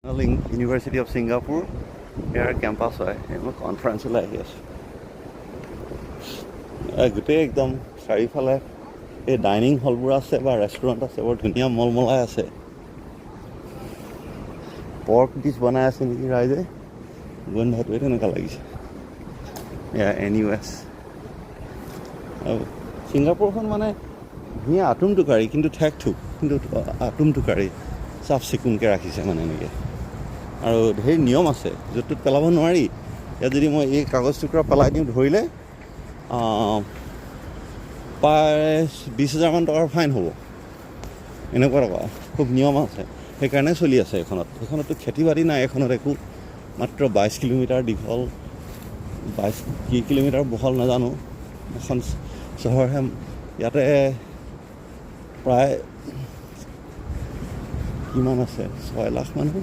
University of Singapore year campus হয়। মই কনফাৰেঞ্চলৈ আহি আছোঁ। গোটেই একদম চাৰিওফালে এই ডাইনিং হলবোৰ আছে বা ৰেষ্টুৰেণ্ট আছে, বৰ ধুনীয়া মলমলাই আছে। পৰ্ক ডিছ বনাই আছে নেকি ৰাইজে, গোন্ধটোৱে তেনেকুৱা লাগিছে। এয়া NUS ছিংগাপুৰখন মানে ধুনীয়া আটোমটোকাৰী, কিন্তু ঠেক কিন্তু আটোমটোকাৰী, চাফ চিকুণকৈ ৰাখিছে মানে এনেকৈ। আৰু ধেৰ নিয়ম আছে, য'ত ত'ত পেলাব নোৱাৰি। ইয়াত যদি মই এই কাগজ টুকুৰা পেলাই দিওঁ ধৰিলে প্ৰায় 20,000 টকাৰ ফাইন হ'ব, এনেকুৱা টকা। খুব নিয়ম আছে, সেইকাৰণে চলি আছে এইখনততো খেতি বাতি নাই। এইখনত একো, মাত্ৰ 22 কিলোমিটাৰ দীঘল, 22 কিলোমিটাৰ বহল নাজানো এখন চহৰহে। ইয়াতে প্ৰায় কিমান আছে, 6 লাখ মানুহ